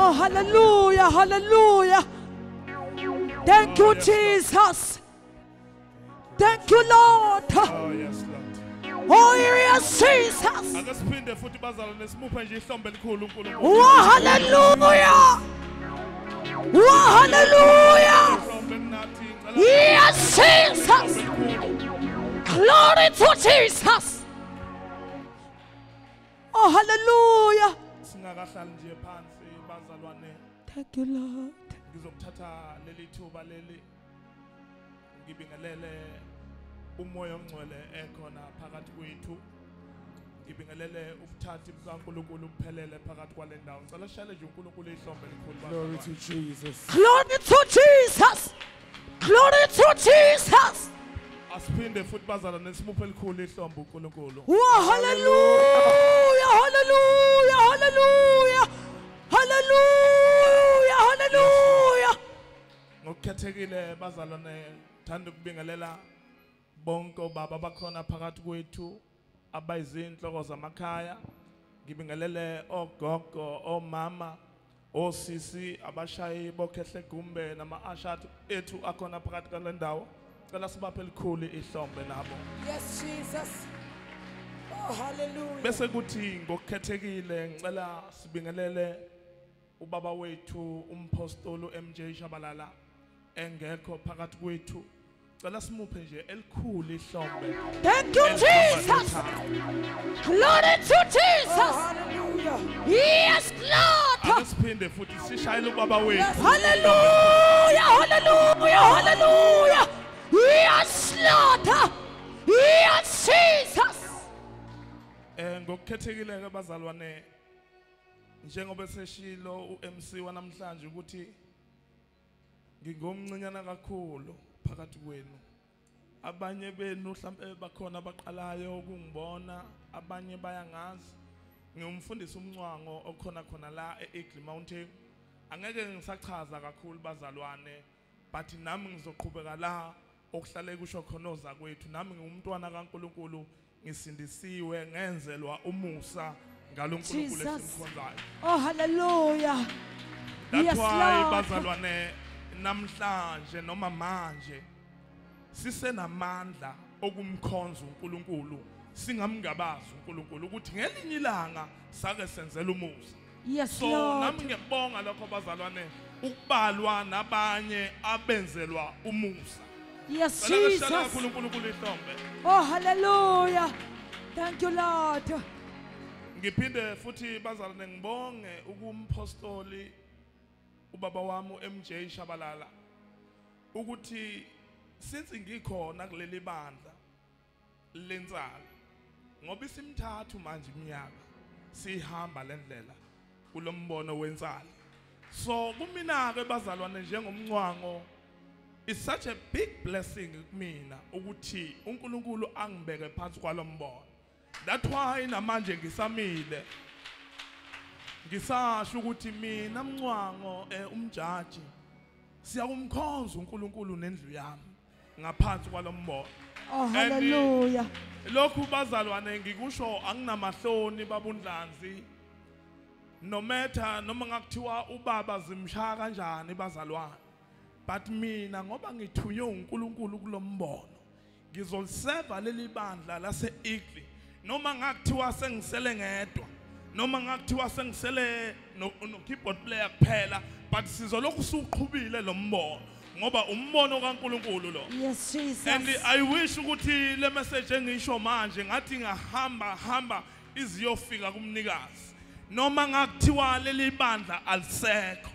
Oh, hallelujah, hallelujah. Thank you, Jesus. Thank you, Lord. Oh, yes, Lord. Oh, yes, Jesus. Akasiphinde futhi bazalwane nesimuphe nje ihlombe elikhulu uNkulunkulu. Oh, hallelujah. Oh, hallelujah. Yes, Jesus. Glory to Jesus. Oh, hallelujah. Singakahlali nje phansi bazalwane. Thank you, Lord. Ngizokuthatha leli thuba leli ngibingelele umoya ongcwele ekhona phakathi kwethu. Ngibingelele ubuthathi bukaNkulunkulu uphelele phakathi kwale ndawo. Ngicela shayele nje uNkulunkulu ihlombe elikhulu. Glory to Jesus. Glory to Jesus. Glory to Jesus. Asiphinde futhi bazalwane nesimuphe elikhulu ihlombe uNkulunkulu. Oh, hallelujah, hallelujah, hallelujah, hallelujah, hallelujah. Ngokukhethekile bazalwane thanda ukubingelela bonke obaba bakhona phakathi kwethu abayizinhloko zamakhaya. Ngibingelele ogogo, omama, osisi, abashayi bokhehle gumbe nama-ashatu ethu akhona phakathi kwale ndawo. Cela sibaphe elikhulu ihlombe nabo. Yes, Jesus. Oh, hallelujah. Bese kuthi ngokukhethekile ngicela sibingelele ubaba wethu umpostoli MJ Shabalala engekho phakathi kwethu. Cela simuphe nje elikhulu ihlombe. Thank you, Jesus. Glory to Jesus. Hallelujah. Yes, Lord. Asiphinde futhi sishayele ubaba wethu. Hallelujah, hallelujah, hallelujah. Yes, Lord. Yes, Jesus. Ngokukhethekile ke bazalwane njengoba seshilo uMC wanamhlanje ukuthi ngingomncinyana kakhulu phakathi kwenu. Abanye benu mhlawumbe bakhona abaqalayo ukungibona, abanye bayangazi. Ngiyumfundisi Umncwango okhona khona la eEagle Mountain. Angeke ngisachaza kakhulu bazalwane, but nami ngizoqhubeka la okuhlale kusho khona oza kwethu. Nami ngumntwana kaNkulunkulu, ngisindisiwe ngenzelwa umusa ngaloNkulunkulu esimkhonzayo. Oh, hallelujah. Yes, That's why Lord. bazalwane namhlanje noma manje sisenamandla okumkhonza uNkulunkulu singamngabazi uNkulunkulu ukuthi ngelinye ilanga sake senzela umusa. Yes, So Lord. nami ngiyabonga lokho bazalwane ukubalwa nabanye abenzelwa umusa. Yes, Cela Jesus. kakhulu uNkulunkulu ihlombe. Oh, hallelujah. Thank you, Lord. Ngiphinde futhi bazalwane ngibonge ukumpostoli ubaba wami MJ Shabalala ukuthi since ngikhona kuleli bandla lenzalo ngoba isimthathu manje iminyaka sihamba lendlela kulombono wenzalo. So kumina ke bazalwane njengomncwango, it's such a big blessing kumina ukuthi uNkulunkulu angibeke phansi kwalombono. That's why namanje ngisamile ngisasho ukuthi mina Mncwango umjaji siyakumkhonza uNkulunkulu nendlu yami ngaphansi kwalombono. Oh, hallelujah. Lokhu bazalwane ngikusho anginamahloni babundlanzi. No matter noma ngakuthiwa ubaba zimshaya kanjani bazalwane, but mina ngoba ngithunywe uNkulunkulu kulombono ngizoliseva leli bandla lase Eagle. Noma ngakuthiwa sengisele ngedwa, noma ngakuthiwa sengisele no keyboard player kuphela, but sizolokhu suqhubile lo mbono ngoba umbono kaNkulunkulu lo. Yes, Jesus. And I wish ukuthi le message engisho manje ngathi ngahamba iziyofika kumnikazi. Noma ngakuthiwa leli bandla alisekho,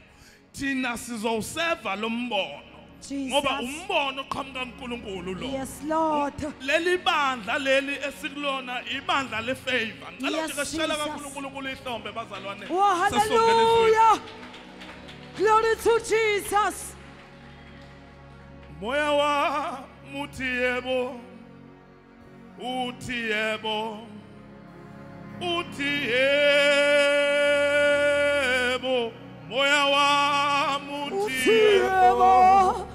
thina sizowuseva lo mbono ngoba umbono oqhamuka kaNkulunkulu lo. Yes, Lord. Leli bandla leli esikulona ibandla lefavor. Ngicela Yes, ukuthi sicela Jesus. kaNkulunkulu ihlombe bazalwane. Oh, hallelujah. Glory to Jesus. Moya wa muthi yebo, uthi yebo, uthi yebo. Moya wa muthi yebo,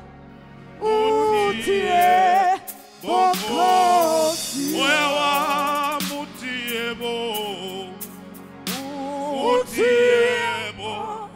Uthi yebo, moya wa muthi yebo, uthi yebo,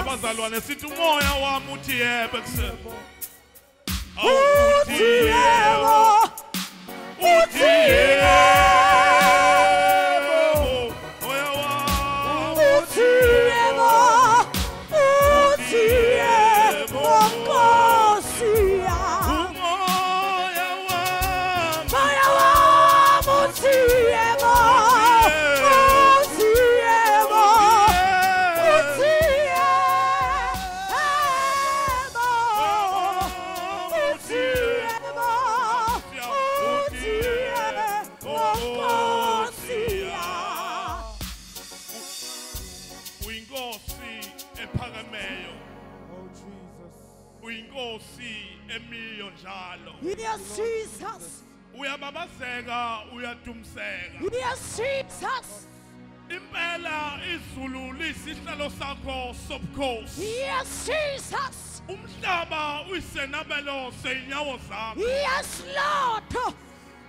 abazalwane sithi umoya wami uthi yebo kusebo uthi yebo uthi yebo moya wami uthi yebo uthi yebo Nkosi yami umoya wami uthi yebo uthi yebo uthi uyinkosi emiyo njalo yes Jesus uyababazeka uyadumseka yes Jesus impela izulu lisihlalo sakho sobukhosi yes Jesus umhlaba uyisenabelo seinyawo zakho yes Lord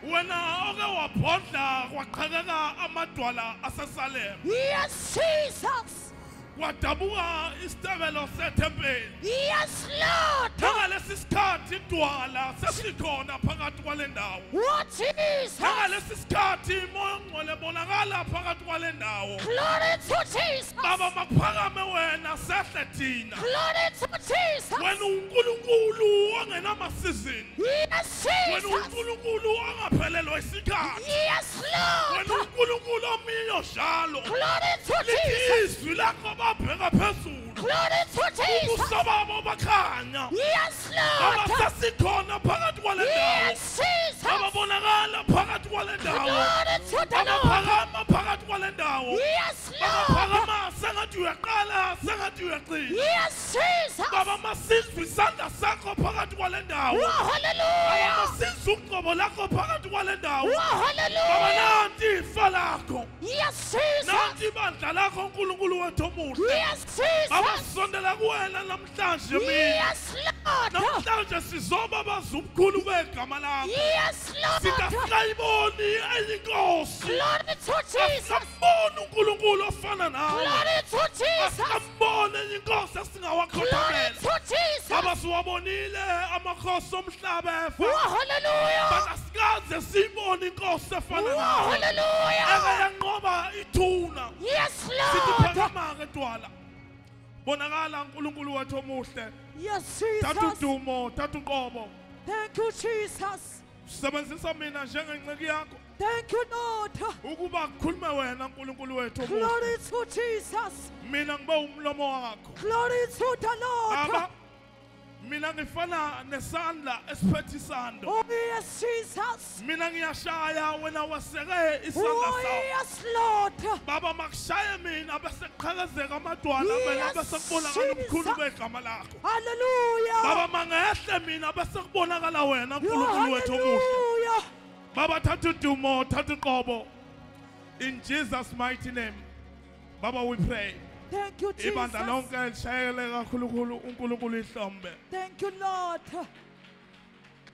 wena oke wabhodla kwaqhakeka amadwala asesalem yes Jesus wadabuka isitebelo sethempeli yes Lord ngalesi sikhathi idwala sesikhona phakathi kwale ndawo what Jesus ngalesi sikhathi moya ongcwele bonakala phakathi kwale ndawo glory to Jesus baba makuphakame wena sehle thina glory to Jesus wena uNkulunkulu ongenamasizini yes wena Jesus uNkulunkulu angaphelelwa isikhathi yes wena Lord uNkulunkulu omiyo njalo glory to Jesus izwi lakho babheka phezulu glory to Jesus ubusababo bakhanya yes baba Lord sesikhona phakathi kwale ndawo yes Jesus ababonakala phakathi kwale ndawo glory to the Lord abaphakama phakathi kwale ndawo yes Lord abaphakama sengathi uyaqala sengathi uyaqina yes Jesus baba masizwe isandla sakho phakathi kwale ndawo oh hallelujah masizwe uqobo lakho phakathi kwale ndawo oh baba hallelujah nanti ifa lakho yes Jesus nanti ibandla lakho uNkulunkulu wethu omuhle yes Jesus abasondela kuwena namhlanje mina yes Lord namhlanje sizoba bazumkhulu begama lakho yes Lord sitasayiboni eyinkosi glory to Jesus asambona uNkulunkulu ofana nawe glory to Jesus asambona inkosi glory esingawakhothemela to Jesus abasiwabonile amakhosi omhlaba efa oh hallelujah basikaze siyibone inkosi efana oh nawe hallelujah yanqoba ithuna yes sithi Lord phakama-ke dwala bonakala uNkulunkulu wethu omuhle yes thatha Jesus udumo thatha uqobo thank you Jesus sebenzisa mina njengenceki yakho thank you Lord ukuba kukhulume wena uNkulunkulu wethu omuhle glory to Jesus mina ngibe umlomo wakho glory to the Lord aba mina ngifana nesandla esiphethe isando oh yes Jesus mina ngiyashaya wena waseke isandla oh sakho yes Lord baba makushaye mina bese kuqhakazeka amadwala Yes, bese kubonakala ubukhulu Jesus. begama lakho hallelujah baba mangehle mina bese kubonakala wena oh uNkulunkulu wethu omuhle hallelujah baba thatha udumo thatha uqobo in Jesus mighty name baba we pray thank you ibandla Jesus lonke lishayele kakhulukhulu uNkulunkulu ihlombe thank you Lord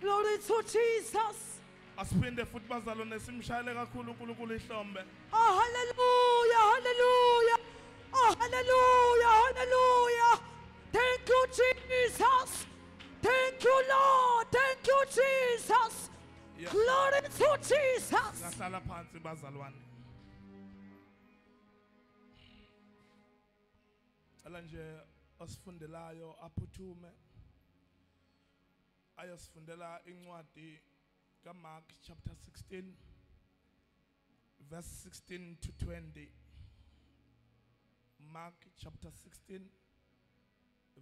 glory to Jesus Asiphinde futhi bazalwane simshayele kakhulu uNkulunkulu ihlombe. Oh, hallelujah, hallelujah. Oh, hallelujah, hallelujah. Thank you, Jesus. Thank you, Lord. Thank you, Jesus. Yes. Glory to Jesus. Ngahlala phansi bazalwane. Ala nje asifundelayo aphuthume. Ayasifundela incwadi kaMark chapter 16 verse 16 to 20. Mark chapter 16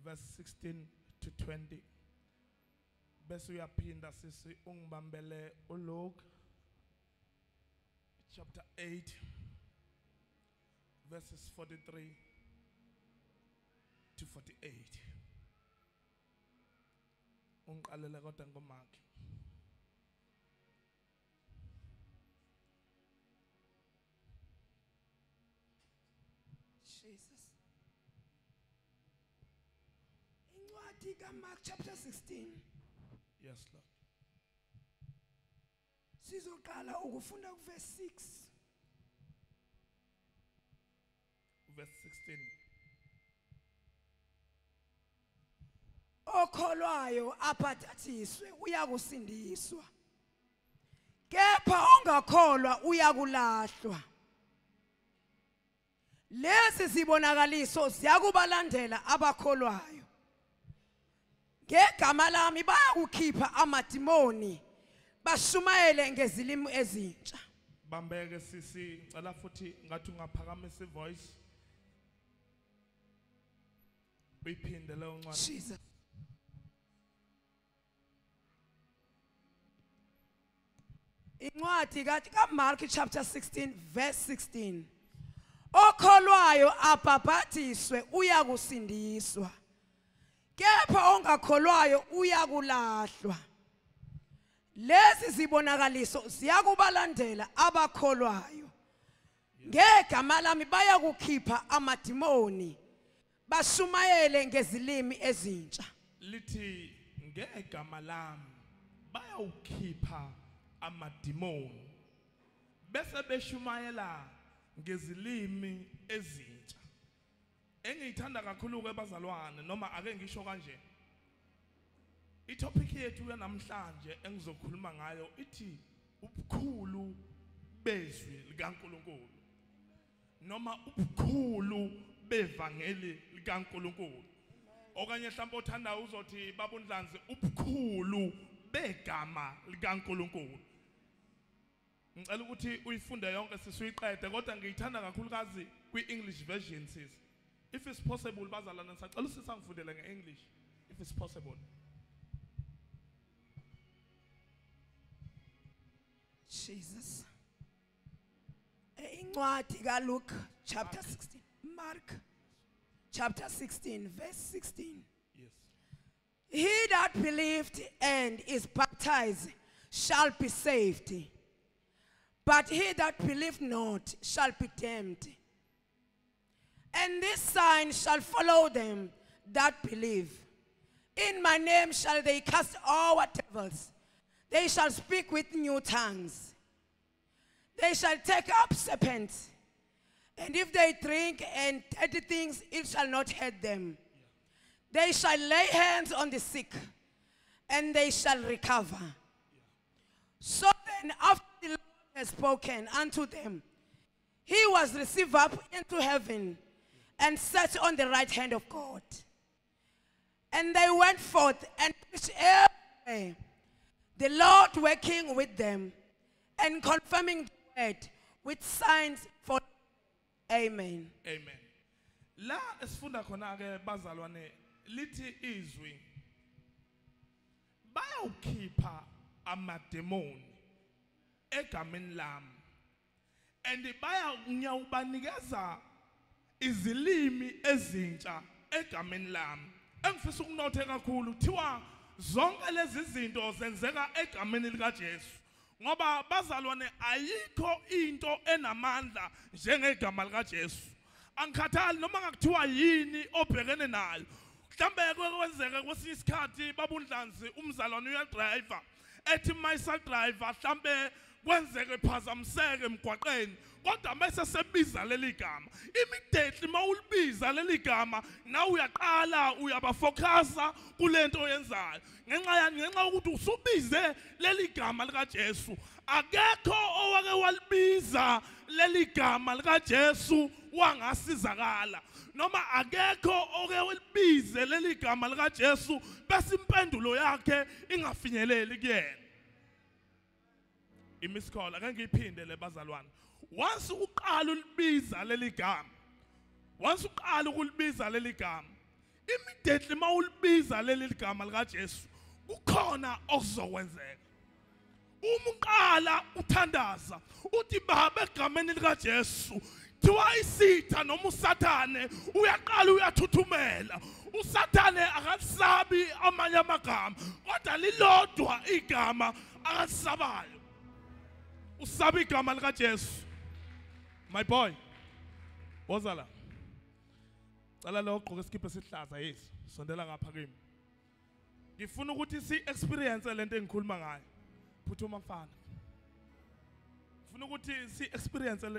verse 16 to 20. Bese uyaphinda sisi ungibambele uLuke chapter 8 verses 43 to 48. Ungiqalela kodwa ngoMark. Jesus. Incwadi kaMark chapter 16. Yes, Lord. Sizoqala ukufunda kuverse 6. Verse 16. Okholwayo aphathathiswe uyakusindiswa. Kepha ongakholwa uyakulahlwa. Lezi zibonakaliso ziyakubalandela abakholwayo. Ngegama lami bayakukhipha amadimoni bashumayele ngezilimi ezintsha. Bambeke sisi ngicela futhi ngathi ungaphakamisa ivoice. Uyiphinde leyo ncwadi. Jesus. Incwadi kaMark chapter 16 verse 16. Okholwayo abhabhathiswe uyakusindiswa. Kepha ongakholwayo uyakulahlwa. Lezi zibonakaliso ziyakubalandela abakholwayo. Ngegama lami bayakukhipha amadimoni bashumayele ngezilimi ezintsha. Lithi ngegama lami bayawukhipha amadimoni bese beshumayela ngezilimi ezintsha. Engiyithanda kakhulu ke bazalwane noma ake ngisho kanje. Itopic yethu yanamhlanje engizokhuluma ngayo ithi ubukhulu bezwi likaNkulunkulu noma ubukhulu bevangeli likaNkulunkulu. Okanye mhlawumbe uthanda uzothi babundlanzi ubukhulu begama likaNkulunkulu. Ngicela ukuthi uyifunde yonke sisuyiqede kodwa ngiyithanda kakhulukazi kwi-English version sis. If it's possible bazalana sacela sisangifundele nge-English if it's possible. Jesus. Incwadi kaLuke chapter 16. Mark chapter 16 verse 16. Yes. He that believed and is baptized shall be saved, but he that believed not shall be damned. And this sign shall follow them that believe. In my name shall they cast all devils. They shall speak with new tongues. They shall take up serpents. And if they drink and deadly things, it shall not hurt them. They shall lay hands on the sick, and they shall recover. So then, after the Lord had spoken unto them, he was received up into heaven and sat on the right hand of God. And they went forth and preached everywhere, the Lord working with them and confirming the word with signs for. Amen. Amen. La esifunda khona ke bazalwane lithi izwi bayawukhipha amademoni egameni lami and bayawubanikeza izilimi ezintsha egameni lami. Engifisa ukunothe kakhulu thiwa zonke lezi zinto zenzeka egameni likaJesu. Ngoba bazalwane ayikho into enamandla njengegama likaJesu. Angikhathali noma ngakuthiwa yini obhekene nayo. Mhlambe kwenzeka kwesinye isikhathi babundlanzi umzalwane uyadriver ethi mayisa driver mhlambe kwenzeke phazamiseke emgwaqeni kodwa bese sebiza leli gama immediately mawulibiza leli gama na uyaqala uyabafocusa kulento oyenzayo ngenxa ukuthi usubize leli gama lika Jesu akekho owake walibiza leli gama lika Jesu wangasizakala noma akekho oke walibize leli gama lika Jesu bese impendulo yakhe ingafinyeleli kuyena imiskhola ake ngiphinde le bazalwane once uqala ulibiza leli gama once uqala ukulibiza leli gama immediately mawulibiza leli gama lika Jesu kukhona okuzokwenzeka uma uqala uthandaza uthi baba egameni lika Jesu thiwa isitha noma usathane uyaqala uyathuthumela usathane akasabi amanye amagama kodwa lilodwa igama akasisabayo usabi igama lika Jesu my boy wozala cala lo ogqoke isikipha esihlaza yesi sondela ngapha kimi ngifuna ukuthi si experience lento engikhuluma ngayo phuthuma mfana ngifuna ukuthi si experience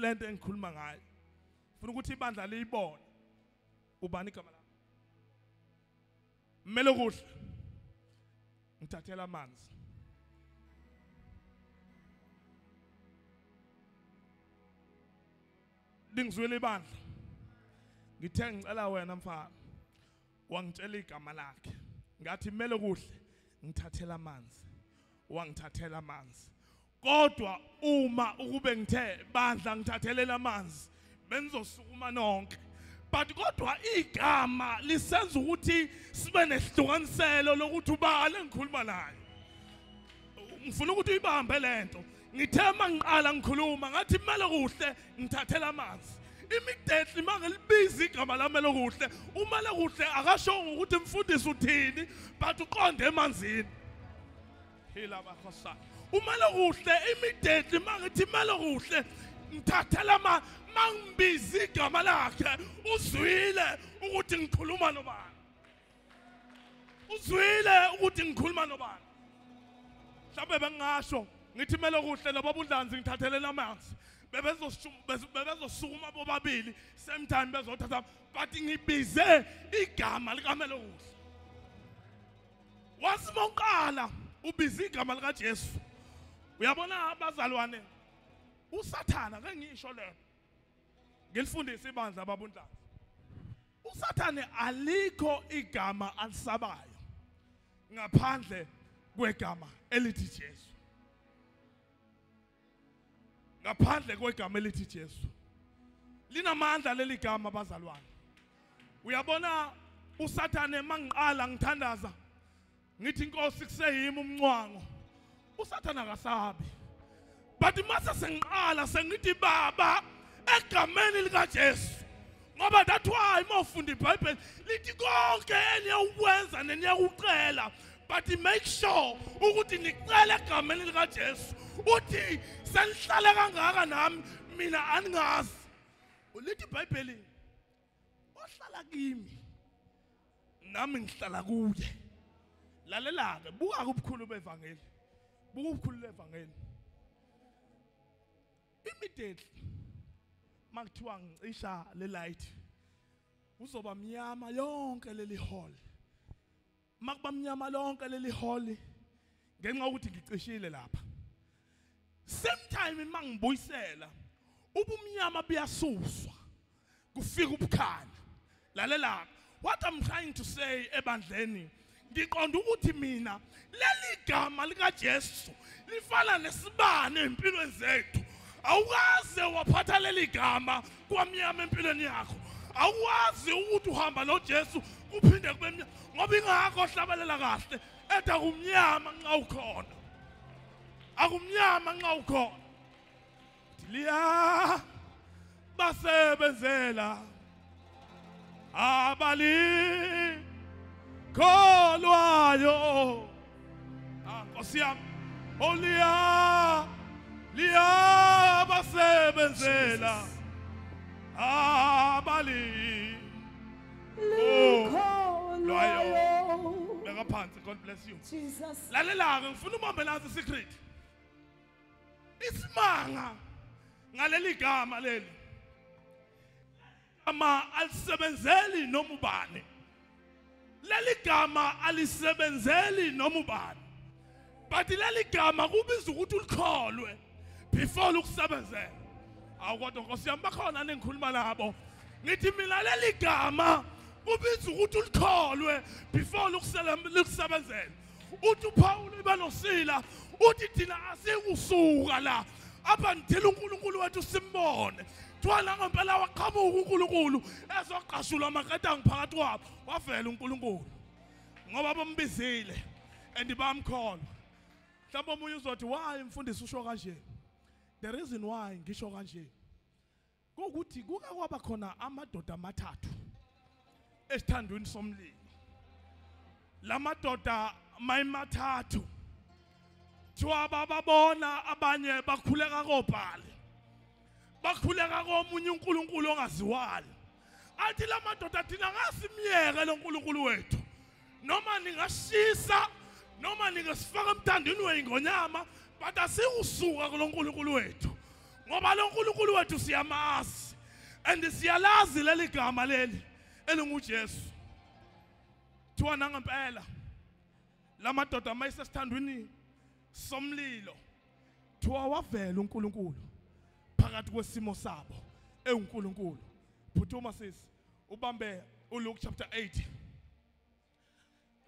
lento engikhuluma ngayo ngifuna ukuthi ibandla liyibone ubani igama lakho mmelo kuhle ngithathela amanzi lingizwele ibandla ngithe ngicela wena mfana wangitshela igama lakhe ngathi mmelo kuhle ngithathela amanzi wangithathela amanzi kodwa uma ukube ngithe bandla ngithathelela amanzi benizosukuma nonke but kodwa igama lisenza ukuthi sibe nesihlukaniselo lokuthi ubale ngikhuluma naye ngifuna ukuthi uyibambe lento ngithe mangiqala ngikhuluma ngathi mmelo kuhle ngithathela amanzi immediately mangelibiza igama lamelo kuhle umelo kuhle akasho ukuthi mfundisi uthini but uqonde emanzini hila bakhosana umelo kuhle immediately mangithi melo kuhle ngithathela mangibiza igama lakhe uzwile ukuthi ngikhuluma nobani uzwile ukuthi ngikhuluma nobani mhlawumbe bengasho ngithi melo kuhle nababudlanzi ngithathelela amanzi bebezosukuma bobabili same time bezothatha but ngibize igama likamelo kuhle wasimonqala ubize igama lika Jesu uyabona abazalwane usathana ke ngisho lento ngilifundisa ibandla ababundlanzi usathane alikho igama alisabayo ngaphandle kwegama elithi Jesu ngaphandle kwegama elithi Jesu linamandla leli gama abazalwane uyabona usathane mangiqala ngithandaza ngithi inkosi kuseyimi Mncwango usathana akasabi but mase sengiqala sengithi baba egameni lika Jesu ngoba that's why mawufunda iBhayibheli lithi konke eniyakwenza neniyakucela but make sure ukuthi nicela egameni lika Jesu uthi senihlale kangaka nami mina aningazi ulithi iBhayibheli ohlala kimi nami ngihlala kuye lalela ke buka ukukhulu bevangeli buka ukukhulu levangeli immediately makuthiwa ngicisha le light uzoba mnyama yonke leli hall makuba mnyama lonke leli hall ngenxa ukuthi ngicishile lapha same time mangibuyisela ubumnyama buyasuswa kufika ubukhanya lalela what I'm trying to say ebandleni ngiqonda ukuthi mina leli gama lika Jesu lifana nesibane empilweni zethu awukaze waphatha leli gama kwamnyama empilweni yakho awuwazi ukuthi uhamba noJesu kuphinde kube mnyama ngoba ingakho hlabelela kahle ethi akumnyama nxa ukhona akumnyama nxa ukhona liya basebenzela abali kolwayo Nkosi yami oliya liya basebenzela abali kolwayo phansi. God bless you. Jesus. Lalela-ke ngifuna ubambe nasi secret. Isimanga ngaleli gama leli. Gama alisebenzeli noma ubani. Leli gama alisebenzeli noma ubani. But leli gama kubiza ukuthi ulikholwe before ukusebenzela. Awukodwa Nkosi yami bakhona nengikhuluma nabo. Ngithi mina leli gama kubiza ukuthi ulikholwe before ukusebenzela. Uthi uPaul ibanosila uthi thina asikusuka la apha ndithela uNkulunkulu wethu simbone. Thwala ngempela waqhamuka uNkulunkulu ezoqashula amaqedanga phakathi kwabo wavela uNkulunkulu. Ngoba bombizile and bamkholwa. Mhlawumbe omunye uzothi why mfundisi usho kanje? The reason why ngisho kanje ukuthi kuke kwaba khona amadoda amathathu esithandweni somlilo. Lamadoda mayimathathu thiwa babona abanye bakhuleka kobhali. Bakhuleka komunye uNkulunkulu ongaziwali. Athi lamadoda thina ngasimiyeke lo uNkulunkulu wethu. Noma ningashisa noma ningasifaka emthandweni weingonyama but asikusuka kulo uNkulunkulu wethu. Ngoba lo uNkulunkulu wethu siyamazi and siyalazi leli gama leli elinguJesu. Thiwa nangempela lamadoda mayisesithandweni somlilo thiwa wavela uNkulunkulu phakathi kwesimo sabo eUnkulunkulu. Phuthuma sisi ubambe uLuke chapter 8.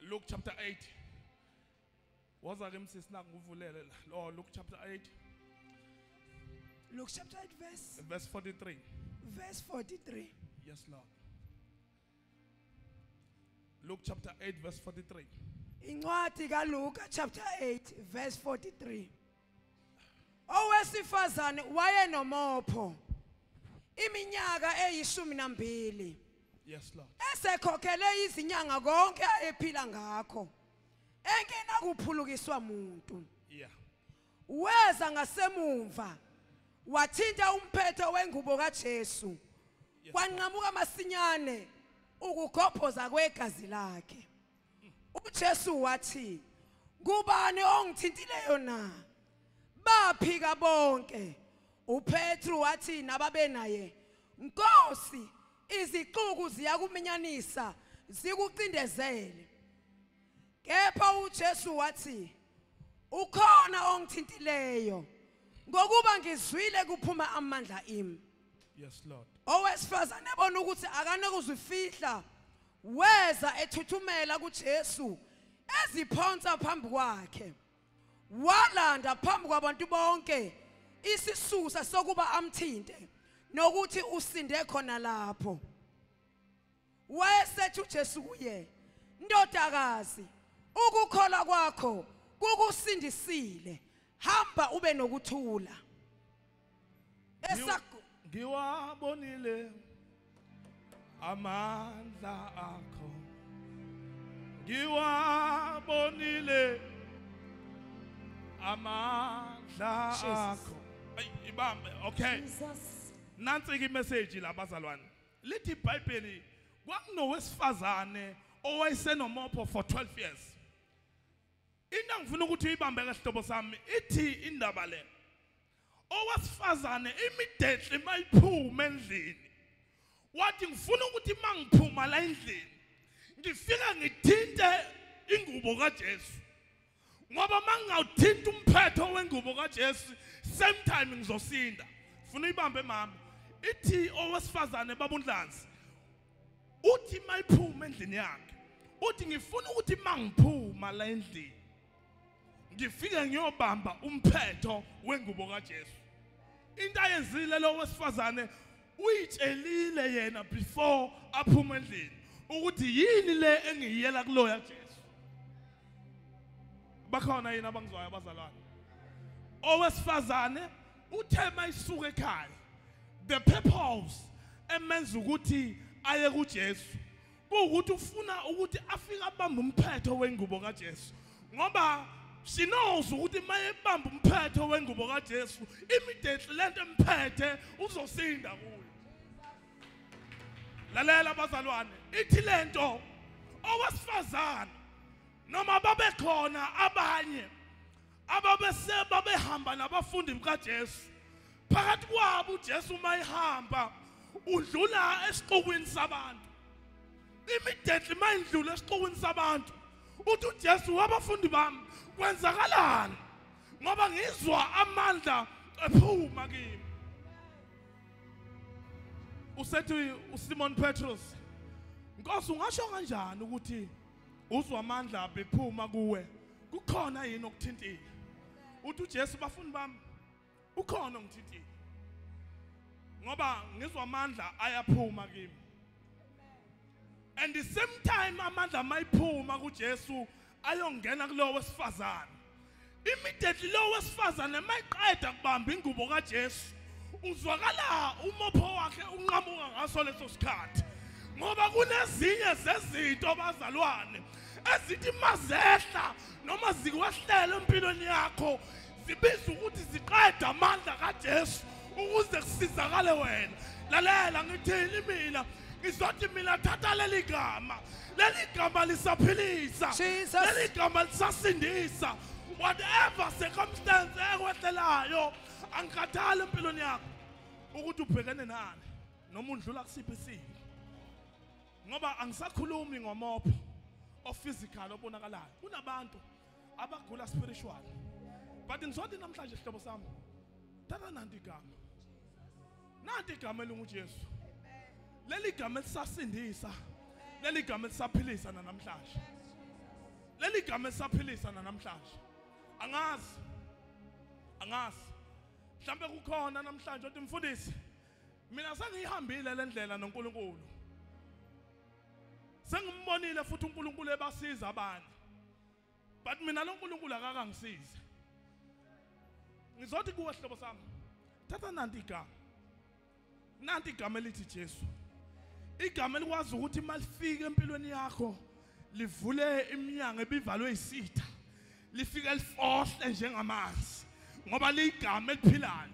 Luke chapter 8. Waza ke msisi nakuvulele la. Lo Luke chapter 8. Luke chapter 8 verse 43. verse 43. Yes, Lord. Luke chapter 8 verse 43. Incwadi kaLuka chapter 8 verse 43. Owesifazane wayenomopho iminyaka eyi12. Yes, Lord. Esekhokhele izinyanga konke ephila ngakho. Engena kuphulukiswa umuntu. Yeah. Weza ngasemumva wathinta umphetho wengubo kaJesu. Wanqamuka masinyane ukugobhoza kwegazi lakhe. uJesu wathi, "Kubani ongithintileyo na?" Baphika bonke. uPetru wathi nababe naye, "Nkosi, izixuku ziyakuminyanisa zikucindezele." Kepha uJesu wathi, "Ukhona ongithintileyo, ngokuba ngizwile kuphuma amandla imi." Yes, Lord. Owesifazane ebona ukuthi akanakuzifihla weza ethuthumela kuJesu eziphonsa phambi kwakhe. Walanda phambi kwabantu bonke isisusa sokuba amthinte nokuthi usinde khona lapho. Wayesethi uJesu kuye, "Ndodakazi, ukukholwa kwakho kukusindisile. Hamba ube nokuthula." Ngiwabonile amandla akho. Ngiwabonile amandla akho. Ibambe, okay. Jesus. Nansi ke message la bazalwane. Lithi iBhayibheli kwakunowesifazane owayesenomopho for 12 years. Into ngifuna ukuthi uyibambe kasihlobo sami ithi indaba le. Owesifazane immediately mayiphuma endlini. Wathi ngifuna ukuthi mangiphuma la endlini ngifika ngithinte ingubo kaJesu. Ngoba mangawuthinta umphetho wengubo kaJesu same time ngizosinda. Funa ibambe mama. Ithi owesifazane babundlanzi. Uthi mayiphuma endlini yakhe. Uthi ngifuna ukuthi mangiphuma la endlini ngifike ngiyobamba umphetho wengubo kaJesu. Into ayenzile lo wesifazane uyitshelile yena before aphuma endlini ukuthi yini le engiyela kuloya Jesu. Bakhona yini abangizwayo abazalwane? Owesifazane uthe mayisuka ekhaya the purpose emenza ukuthi aye kuJesu ukuthi ufuna ukuthi afike abambe umphetho wengubo kaJesu. Ngoba she knows ukuthi maye bamba umphetho wengubo kaJesu immediately lento emphethe uzosinda kuyo. Lalela abazalwane, ithi lento owesifazane noma babekhona abanye babehamba nabafundi bakaJesu phakathi kwabo uJesu mayihamba udlula esiqokwini sabantu immediately mayindlula esiqokwini sabantu uthi uJesu wabafundi bami kwenzakalani ngoba ngizwa amandla ephuma kimi usethi uSimon Petrus Nkosi ungasho kanjani ukuthi uzwa amandla bephuma kuwe kukhona yini okuthintile uthi uJesu bafundi bami ukhona ngithintile ngoba ngizwa amandla ayaphuma kimi and the same time amandla mayiphuma kuJesu ayongena kulowo wesifazane immediately lowo wesifazane mayiqeda kubamba ingubo kaJesu uzwakala umopho wakhe unqamuka ngaso leso sikhathi ngoba kunezinye zezinto bazalwane ezithi mazehla noma zikwehlela empilweni yakho zibiza ukuthi ziqeda amandla kaJesu ukuze kusizakale wena lalela ngithini mina ngizothi mina thatha leli gama lisaphilisa leli gama lisasindisa whatever circumstance ekwehlelayo angikhathali empilweni yakho ukuthi ubhekene nani noma undlula kusiphi isimo ngoba angisakhulumi ngomopho ophysical obonakalayo kunabantu abagula spiritual but ngizothi namhlanje sihlobo sami thatha nanti igama elinguJesu leli gama lisasindisa leli gama lisaphilisa namhlanje leli gama lisaphilisa namhlanje angazi mhlambe kukhona namhlanje uthi mfundisi mina sengihambile le ndlela noNkulunkulu sengimbonile futhi uNkulunkulu ebasiza abantu but mina lo nkulunkulu akakangisize ngizothi kuwe sihlobo sami thatha nanti igama elithi Jesu igama elikwazi ukuthi malifike empilweni yakho livule iminyango ebivalwe isitha lifike lifohle njengamanzi ngoba ligama eliphilayo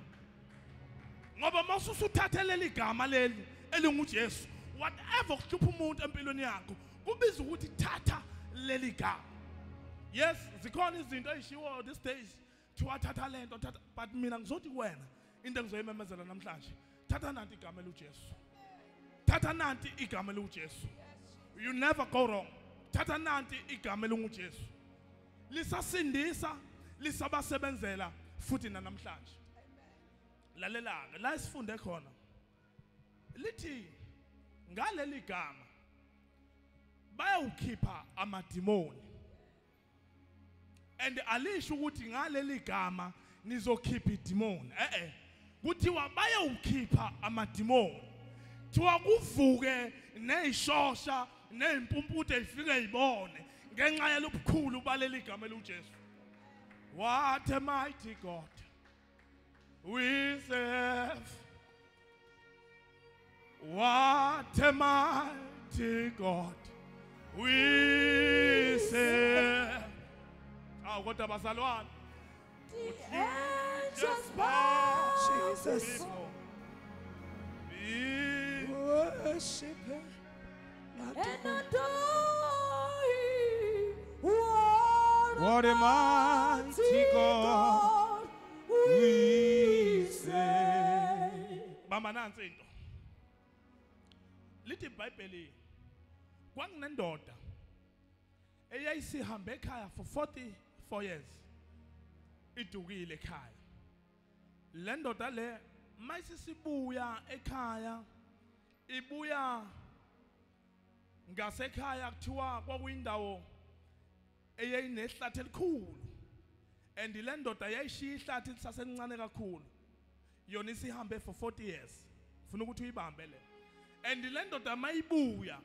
ngoba mawusuthathe igama leli elinguJesu whatever kuhlupha umuntu empilweni yakho kubiza ukuthi thatha leli gama yes zikhona izinto ezishiwo these days thatha lento thatha but mina ngizothi kuwena into engizoyimemezela namhlanje thatha nanti igama eluJesu thatha nanti igama eluJesu you never go wrong thatha nanti igama elinguJesu lisasindisa lisabasebenzela futhi namhlanje lalela la isifunde khona lithi ngaleli gama bayawukhipha amadimoni and alisho ukuthi ngaleli gama nizokhipha idimoni kuthiwa bayawukhipha amadimoni thiwa kuvuke nezishosha nezimpumputhe ifike izibone ngenxa yelobukhulu baleli gama eluJesu what a mighty God we serve what a mighty God we serve kodwa bazalwane Angels bow Jesus worship him and adore him what a mighty God we serve bamba nansi into lithi iBhayibheli kwakunendoda eyayisihambe ekhaya for 44 years idukile ekhaya le ndoda le mayisisibuya ekhaya ibuya ngasekhaya kuthiwa kwakuyindawo eyayinehlathi elikhulu and le ndoda yayishiya ihlathi lisasencane kakhulu yona isihambe for 40 years ufuna ukuthi uyibambe le and le ndoda mayibuya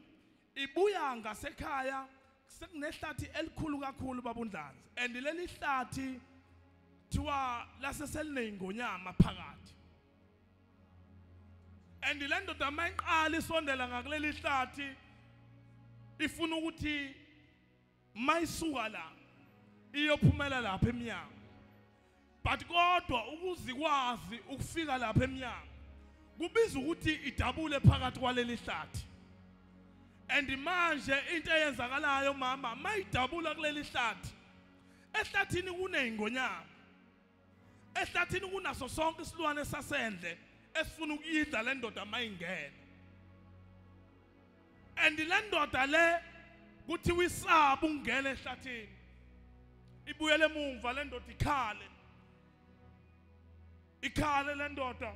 ibuya ngasekhaya sekunehlathi elikhulu kakhulu babundlanzi and leli hlathi thiwa laseselinengonyama phakathi and le ndoda mayiqala isondela ngakuleli hlathi ifuna ukuthi mayisuka la iyophumela lapha eminyango but kodwa ukuzikwazi ukufika lapha eminyango kubiza ukuthi idabule phakathi kwaleli hlathi And manje into eyenzakalayo mama mayidabula kuleli hlathi. Ehlathini kuneyingonyama. Ehlathini kunaso sonke isilwane sasendle esifuna ukuyidla le ndoda mayingena. And le ndoda le kuthi wisaba ungena ehlathini. Ibuyele emumva le ndoda ikhale. Ikhale le ndoda.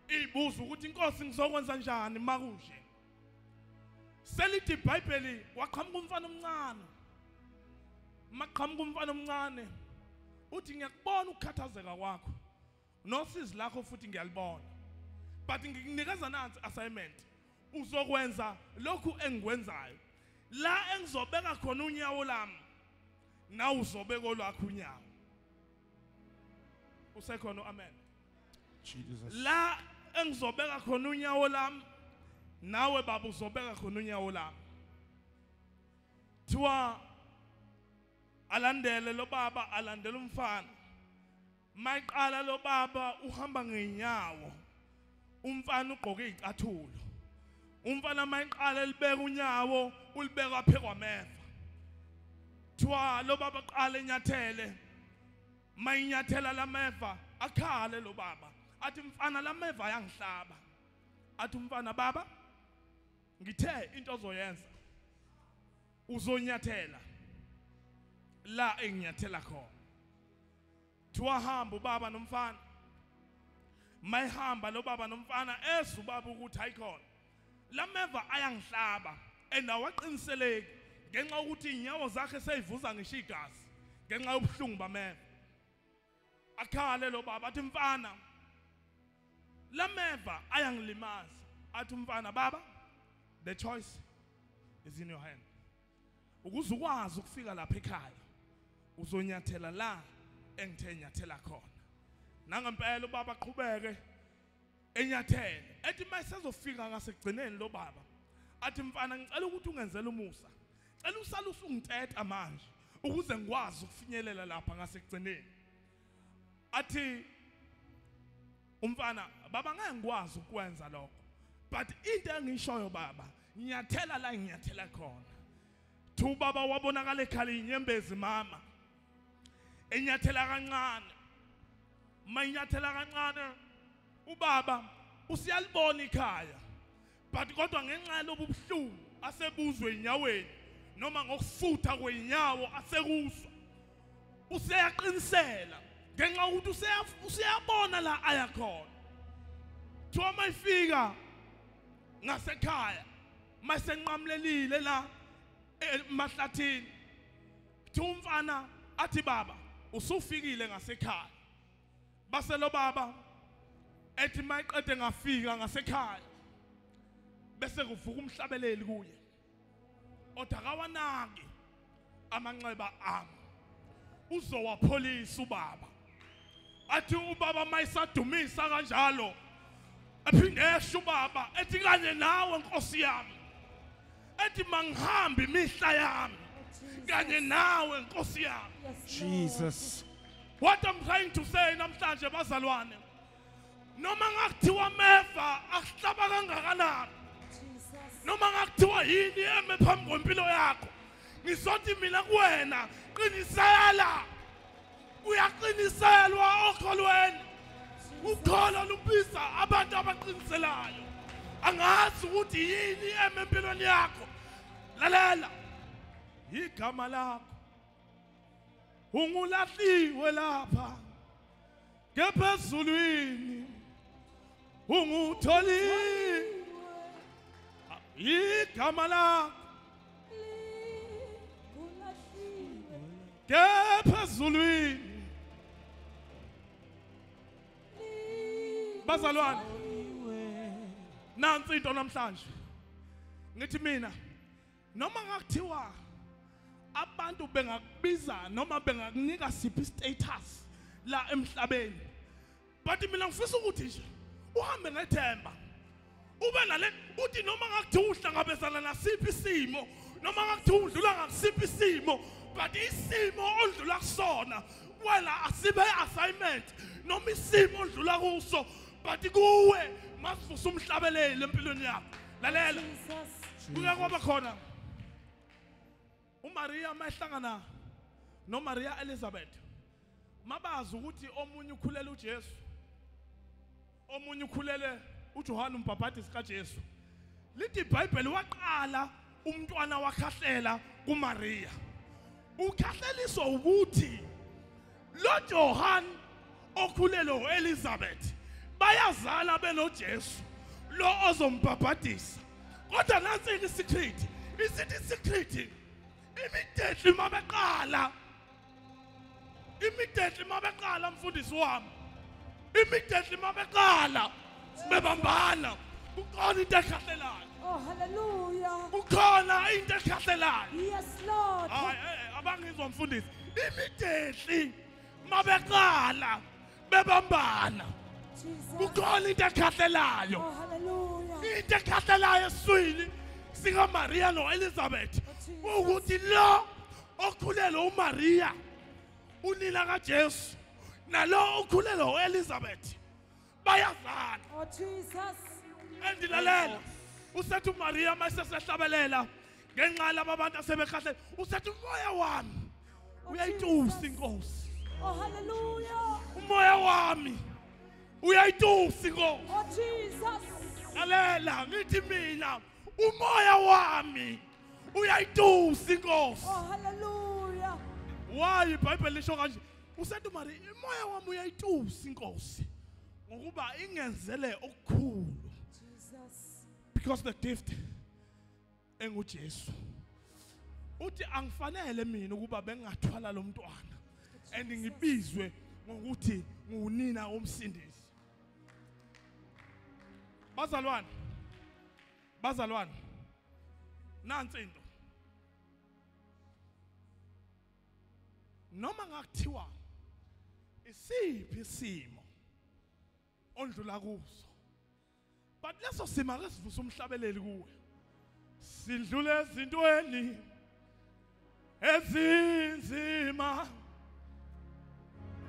Ibuza ukuthi inkosi ngizokwenza njani makushe. Selithi iBhayibheli waqhamuka umfana omncane. Maqhamuka umfana omncane. Uthi ngiyakubona ukukhathazeka kwakho. Nosizi lakho futhi ngiyalibona. But ngikunikeza nansi assignment. Uzokwenza lokhu engikwenzayo. La engizobeka khona unyawo lami. Na uzobeka olwakho unyawo. Usekhona amen. Jesus. La engizobeka khona unyawo lami. Nawe baba uzobeka khona unyawo lami. Thiwa alandele lo baba alandele umfana. Mayiqala lo baba uhamba ngenyawo. Umfana ugqoke izicathulo. Umfana mayiqala libeka unyawo ulibeka phe kwameva. Thiwa lo baba qala enyathele. Mayinyathela lameva akhale lo baba. Athi mfana lameva ayangihlaba. Athi umfana baba ngithe into ozoyenza. Uzonyathela la enginyathela khona. Thiwa hamba ubaba nomfana. Mayihamba lo baba nomfana esubaba ukuthi ayikhona. Lameva ayangihlaba enawaqiniseleki ngenxa ukuthi inyawo zakhe seyivuza ngisho igazi ngenxa yobuhlungu bameva. Akhale lo baba athi mfana lameva ayangilimaza. Athi umfana baba the choice is in your hand. Ukuze ukwazi ukufika lapha ekhaya uzonyathela la engithe nyathela khona. Nangempela ubaba aqhubeke enyathele. Ethi mayisezofika ngasekugcineni lo baba. Athi mfana ngicela ukuthi ungenzele umusa. Cela usale usungithetha manje ukuze ngikwazi ukufinyelela lapha ngasekugcineni. Athi umfana baba ngeke ngikwazi ukwenza lokho. But into engishoyo baba nyathela la ngiyathela khona. Thu baba wabonakala ekhala inyembezi mama. Enyathela kancane. Mayinyathela kancane ubaba usiyalibona ikhaya. But kodwa ngenxa lobubuhlungu asebuzwe inyaweni noma ngokufutha kwenyawo asekuzwa. Useyaqinisela ngenxa ukuthi usiyabona la ayakhona. Thiwa mayifika ngasekhaya masenqamlelile la emahlathini. Thiwa umfana athi baba usufikile ngasekhaya. Base lo baba ethi mayiqede ngafika ngasekhaya bese kuvuka umhlabeleli kuye. Odakawanaki amanxeba ami. Uzowapholisa ubaba. Athi ubaba mayisadumisa kanjalo. Aphinde esho ubaba ethi kanye nawe Nkosi yami. Ethi mangihambe imihla yami. Kanye nawe Nkosi yami. Jesus. What I'm trying to say namhlanje bazalwane. Noma ngakuthiwa meva akuhlaba kangakanani. Noma ngakuthiwa yini eme phambi kwempilo yakho. Ngizothi mina kuwena qinisela. Uyaqiniselwa okholweni. Ukholo lubiza abantu abaqiniselayo. Angazi ukuthi yini eme empilweni yakho. Lalela. Igama lakho. Ungulahliwe lapha. Ngephezulwini. Ungutholi. Igama lakho. Ngephezulwini. Bazalwane. Nansi into namhlanje. Ngithi mina noma ngakuthiwa abantu bengakubiza noma bengakunika siphi status la emhlabeni. But mina ngifisa ukuthi nje uhambe ngethemba. Ube nale uthi noma ngakuthiwa uhlangabezana nasiphi isimo noma ngakuthiwa udlula ngasiphi isimo but isimo odlula kusona wena asibe assignment noma isimo odlula kuso but kuwe masivusa umhlabeleli empilweni yakho. Lalela. Kuya kwaba khona uMaria mahlangana noMaria Elizabeth mabazi ukuthi omunye ukhulele uJesu omunye ukhulele uJohane umbhaphatisi kaJesu lithi iBhayibheli waqala umntwana wakhahlela kuMaria ukhahleliso ukuthi lo Johane okhulele uElizabeth bayazala benoJesu lo ozombhaphatisa kodwa nansi iSecret isithi iSecret immediately mabaqala mfundisi wami immediately mabaqala bebambana kukhona into ekhahlelayo Oh, hallelujah. kukhona into ekhahlelayo Yes, Lord. abangizwa mfundisi immediately mabaqala bebambana Jesus. kukhona into ekhahlelayo Oh, hallelujah. into ekhahlelayo eswini sikaMaria noElizabeth Jesus. ukuthi lo okhulele uMaria unina kaJesu nalo okhulele uElizabeth bayazana Oh, Jesus. endilalela usethi uMaria masesehlabelela ngenxa laba abantu asebekhahle usethi umoya wami uyayitusa inkosi Oh, hallelujah. umoya wami uyayitusa inkosi Oh, Jesus. lalela ngithi mina umoya wami uyayitusa inkosi Oh, hallelujah. why iBhayibheli lisho kanje usethi uMaria umoya wami uyayitusa inkosi ngokuba ingenzele okukhulu Jesus. because the gift enguJesu uthi angifanele mina ukuba bengathwala lo mntwana and ngibizwe ngokuthi ngunina omsindisi bazalwane nansi into noma ngakuthiwa isiphi isimo ondlula kuso but leso simo ake sivusa umhlabeleli kuwe sidlule ezintweni ezinzima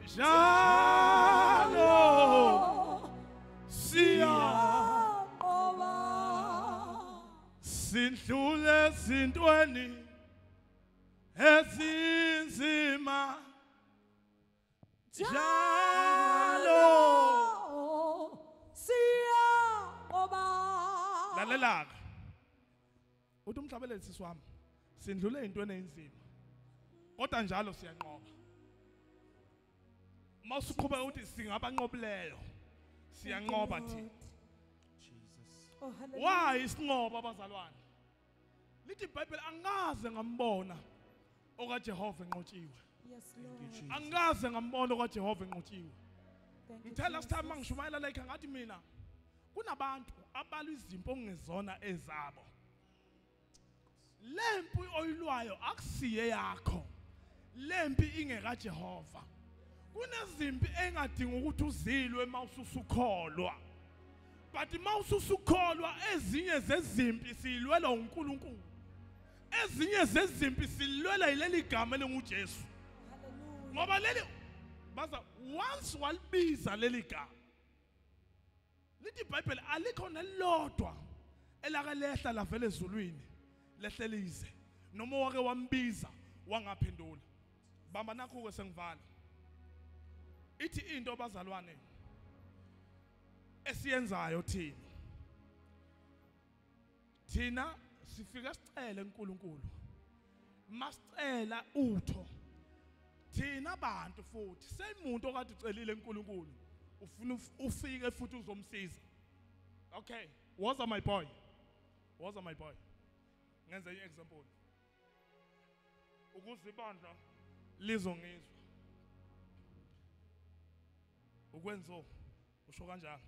njalo sidlule ezintweni ezinzima njalo lalelaka uthi umhlabeleli sisi wami sindlule ezintweni ezinzima kodwa njalo siyanqoba mawusuqhubeka uthi singabanqobileyo siyanqoba thina Oh, hallelujah. why isinqoba abazalwane lithi iBhayibheli angaze ngambona okaJehova enqotshiwe Yes, Lord. angaze ngambona okaJehova enqotshiwe Thank you, ngithela Jesus. sithatha mangishumayela like ngathi mina kunabantu abalwa izimpo ongezona ezabo lempi oyilwayo akusiye yakho lempi ingekaJehova kunezimpi engadingi ukuthi uzilwe mawususukholwa but mawususukholwa ezinye zezimpi silwela uNkulunkulu ezinye zezimpi silwela ileli gama lenguJesu Hallelujah. ngoba leli baza once walibiza leli gama lithi iBhayibheli alikho nelodwa elake lehla lavela ezulwini lehlelize noma wake wambiza wangaphendula bamba nakho ke sengivala ithi into abazalwane esiyenzayo thina sifika sicela uNkulunkulu masicela utho thina abantu futhi seyimuntu okade ucelile uNkulunkulu ufuna ufike futhi uzomsiza okay woza my boy ngenze i-example ukuze ibandla lizongizwa ukwenzo usho kanjani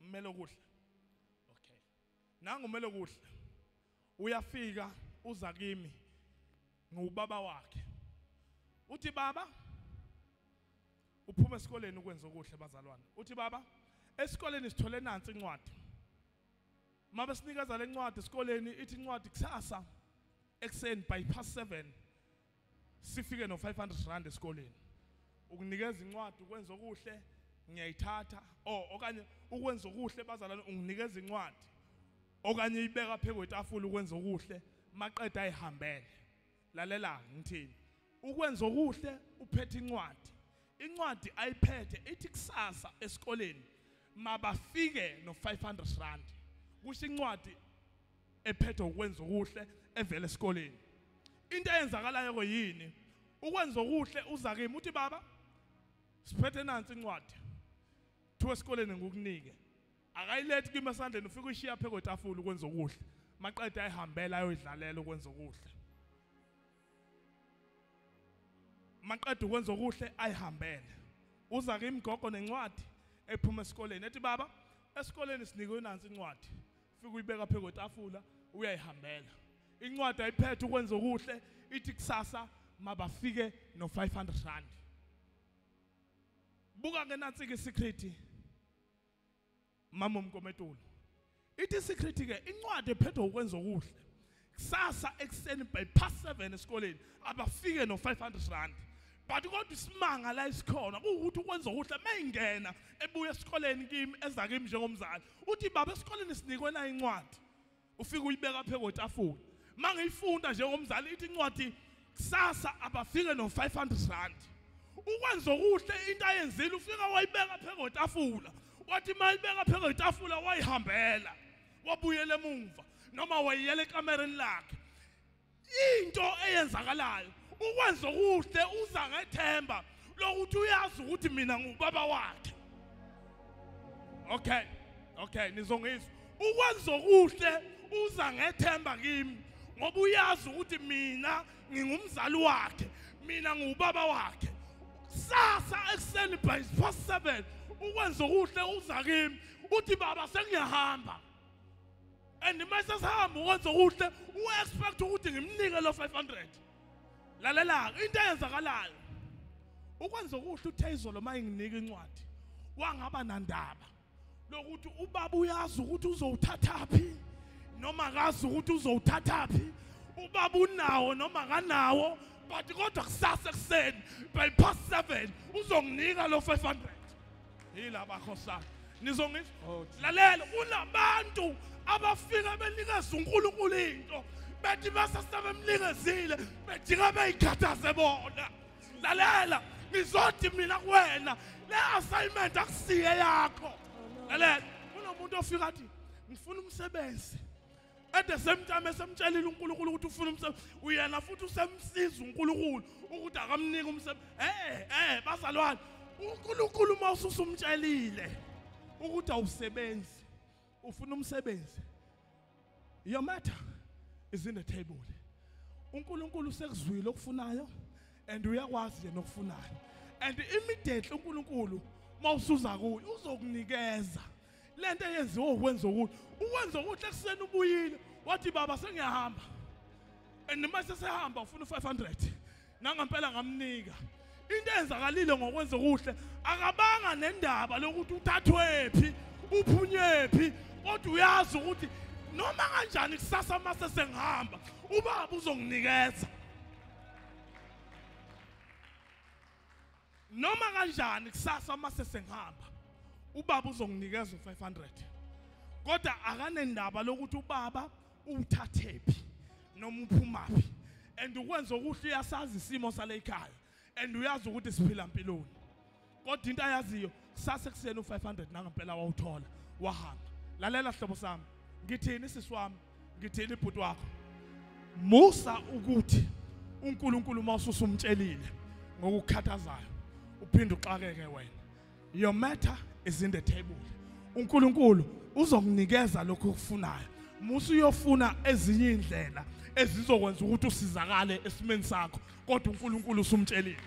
umelo kuhle okay nangu umelo kuhle uyafika uza kimi ngubaba wakhe uthi baba uphuma esikoleni ukwenza kuhle bazalwane uthi baba esikoleni sithole nansi incwadi mabe sinikeza lencwadi esikoleni ithi incwadi kusasa ekseni by past 7 sifike no 500 rand esikoleni ukunikeza incwadi ukwenza kuhle ngiyayithatha okanye ukwenza kuhle bazalwane unginikeza incwadi okanye ibeka phe kwetafula ukwenza okuhle maqeda ayihambele. Lalela ngithini ukwenza okuhle uphethe incwadi ayiphethe ithi kusasa esikoleni mabafike no 500 rand kusho incwadi ephethe ukwenza okuhle evela esikoleni. Into eyenzakalayo koyini ukwenza okuhle uza kimi uthi baba siphethe nansi incwadi thu esikoleni ngokunike akayilethi kimi esandleni ufika uyishiya phe kwetafula ukwenza okuhle maqeda ayihambela ayoidlalela ukwenza okuhle. Maqeda ukwenza okuhle ayihambele uza kimi gogo nencwadi ephuma esikoleni ethi baba esikoleni sinikwe nansi incwadi ufika uyibeka phe kwetafula uyayihambela. Incwadi ayiphethe ukwenza okuhle ithi kusasa mabafike no 500 rand. Buka ke nansi ke secret mama umkometulo ithi secret ke incwadi ephethe ukwenza okuhle kusasa ekseni by past 7 esikoleni abafike no 500 rand. But kodwa isimanga la isikhona ukuthi ukwenza okuhle mayingena ebuya esikoleni kimi eza kimi njengomzali uthi baba esikoleni sinikwe na incwadi ufika uyibeka phe kwetafula mangiyifunda njengomzali ithi incwadi kusasa abafike no 500 rand. Ukwenza okuhle into ayenzile ufika wayibeka phe kwetafula wathi mayibeka phe kwetafula wayihambela wabuyela emuva noma wayiyela ekamereni lakhe. Into eyenzakalayo ukwenza okuhle uza ngethemba lokuthi uyazi ukuthi mina ngubaba wakhe. Okay nizongizwa ukwenza okuhle uza ngethemba kimi ngoba uyazi ukuthi mina ngingumzali wakhe mina ngubaba wakhe. Sasa ekseni by past 7 ukwenza okuhle uza kimi uthi baba sengiyahamba and mase sihamba ukwenza okuhle u-expect ukuthi ngimnike lo 500. Lalela into eyenzakalayo ukwenza okuhle uthe izolo mayinginika incwadi wangaba nandaba lokuthi ubaba uyazi ukuthi uzowuthathaphi noma akazi ukuthi uzowuthathaphi ubaba unawo noma akanawo but kodwa kusasa ekseni by past 7 uzonginika lo 500. Yila bakhosana nizongizwa lalela kunabantu abafika benikeza uNkulunkulu into bethi basasebemnikezile bedinga beyikhathaze bona. Lalela ngizothi mina kuwena le assignment akusiye yakho. Lalela kunomuntu ofika athi ngifuna umsebenzi at the same time esemtshelile uNkulunkulu ukuthi ufuna umsebenzi uyena futhi usemsiza uNkulunkulu ukuthi akamnike umsebenzi. Bazalwane uNkulunkulu mawususumtshelile ukuthi awusebenzi ufuna umsebenzi your matter is in the table. uNkulunkulu sekuzwile okufunayo and uyakwazi yena okufunayo and immediately uNkulunkulu mawusuza kuye uzokunikeza lento eyenziwe ukwenza ukuthi ukwenza ukuthi ekseni ubuyile wathi baba sengiyahamba and mase sehamba ufuna 500 nangempela ngamnika. Into eyenzakalile ngokwenza okuhle akabanga nendaba lokuthi uthathwephi uphunyephi kodwa uyazi ukuthi noma kanjani kusasa mase sengihamba ubaba uzonginikeza. Noma kanjani kusasa mase sengihamba ubaba uzonginikeza u500 kodwa akanendaba lokuthi ubaba uthathephi noma uphumaphi and ukwenza okuhle uyasazi isimo sale ekhaya and uyazi ukuthi siphila impilweni kodwa into ayaziyo sase kusena u500 nangempela wawuthola wahamba. Lalela hlobo sami ngithini sisiwami ngithini ibhuti wakho musa ukuthi uNkulunkulu mawususumtshelile ngokukhathazayo uphinde uxakeke wena. Your matter is in the table. uNkulunkulu uzokunikeza lokho okufunayo musu uyofuna ezinye indlela ezizokwenza ukuthi usizakale esimeni sakho kodwa uNkulunkulu usumtshelile.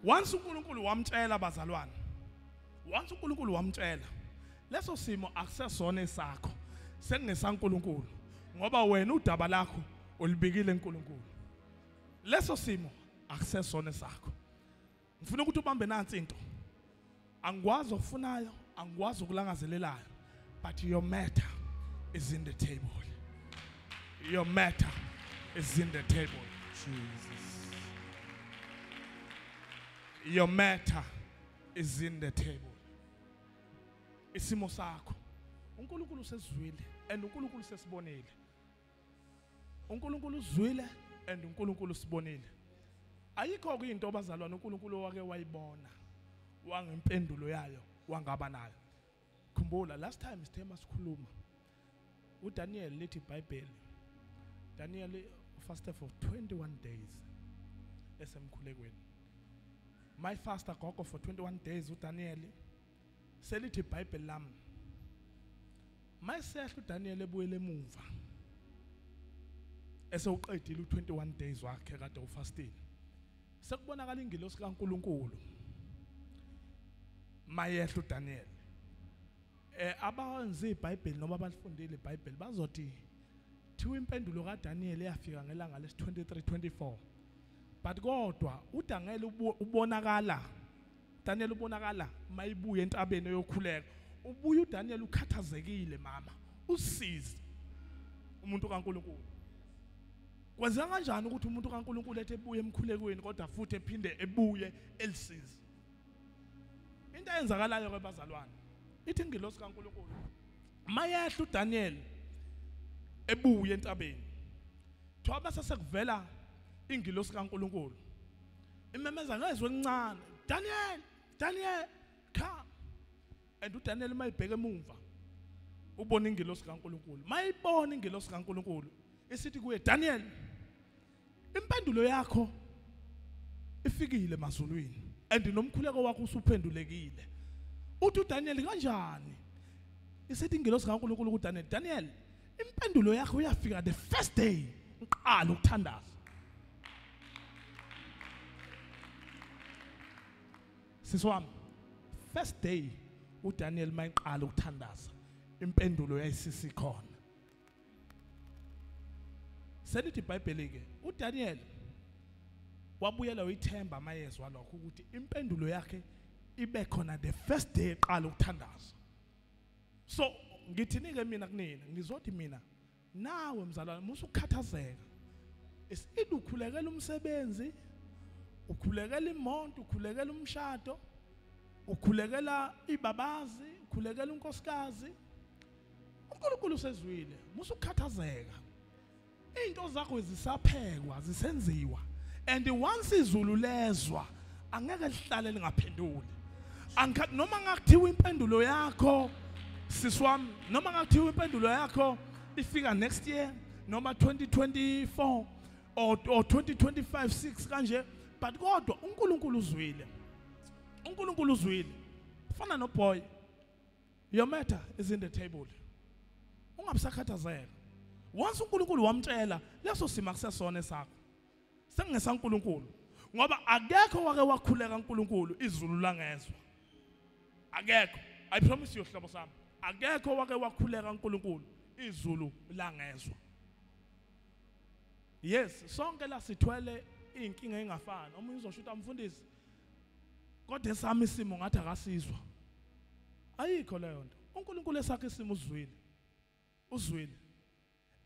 Once uNkulunkulu wamtshela bazalwane once uNkulunkulu wamtshela leso simo akusesona esakho sekungesaNkulunkulu ngoba wena udaba lakho ulibikile uNkulunkulu. Leso simo akusesona esakho. Ngifuna ukuthi ubambe nansi into angikwazi okufunayo angikwazi ukulangazelelayo but your matter is in the table. Your matter is in the table. Jesus. Your matter is in the table. isimo sakho. uNkulunkulu usezwile and uNkulunkulu sesibonile. uNkulunkulu uzwile and uNkulunkulu usibonile. Ayikho ke into bazalwane uNkulunkulu wake wayibona wangempendulo yayo wangaba nayo. Khumbula last time sithe masikhuluma uDaniel lithi iBhayibheli Daniel fasted for 21 days esemkhulekweni. My faster gogo for 21 days uDaniel selithi iBhayibheli lami mayisehla uDaniel ebuyele emuva esewuqedile u21 days wakhe kade ufastile sekubonakala ingilosi kaNkuluNkulu mayehla uDaniel. Abawenza iBhayibheli noma abalifundile iBhayibheli bazothi thiwa impendulo kaDaniel eyafika ngelanga lesi-23-24 but kodwa uDaniel ubonakala Daniel ubonakala mayibuye entabeni yokhuleka ubuye uDaniel ukhathazekile mama usizi umuntu kaNkuluNkulu. Kwenzeka kanjani ukuthi umuntu kaNkuluNkulu ethi ebuye emkhulekweni kodwa futhi ephinde ebuye elisizi? Into eyenzakalayo kwabazalwane ithi ingilosi kaNkuluNkulu mayehla uDaniel ebuye entabeni thoba sesekuvela ingilosi kaNkuluNkulu imemeza ngezwe encane Daniel Daniel come and uDaniel mayibheke emuva ubona ingilosi kaNkuluNkulu mayibona ingilosi kaNkuluNkulu isithi kuye Daniel impendulo yakho ifikile emazulwini and nomkhuleko wakho usuphendulekile. Uthi uDaniel kanjani? Isithi ingilosi kaNkuluNkulu kuDaniel Daniel impendulo yakho uyafika the first day uqala ukuthandaza. Siswami first day uDaniel mayiqala ukuthandaza impendulo yayisisikhona. Selithi iBhayibheli ke uDaniel wabuyela uyithemba mayezwa lokho ukuthi impendulo yakhe ibe khona the first day eqala ukuthandaza. So ngithini ke mina kunina ngizothi mina nawe mzalwane musukhathazeka isithi ukhulekela umsebenzi ukhulekela imoto ukhulekela umshado ukhulekela ibabazi ukhulekela unkosikazi uNkulunkulu sezwile musukhathazeka into zakho zisaphekwa zisenziwa and once izulu lezwa angeke lihlale lingaphenduli. Noma ngakuthiwa impendulo yakho siswami noma ngakuthiwa impendulo yakho ifika next year noma 2024 or 2025-6 kanje but kodwa uNkulunkulu uzwile. uNkulunkulu uzwile. Fana no boy your matter is in the table. Ungabusakhathazeka. Once uNkulunkulu wamtshela leso sima kusesona sakho sengesaNkulunkulu ngoba akekho wake wakhuleka uNkulunkulu izulu langezwe. Akekho. I promise you hlobo sami. Akekho wake wakhuleka uNkulunkulu izulu langezwe. Yes, sonke la sithwele inkinga engafani. Omunye uzoshuta umfundisi. Kodwa esami isimo ngathi akasizwa. Ayikho leyo nto. uNkulunkulu esakhe isimo uzwile. Uzwile.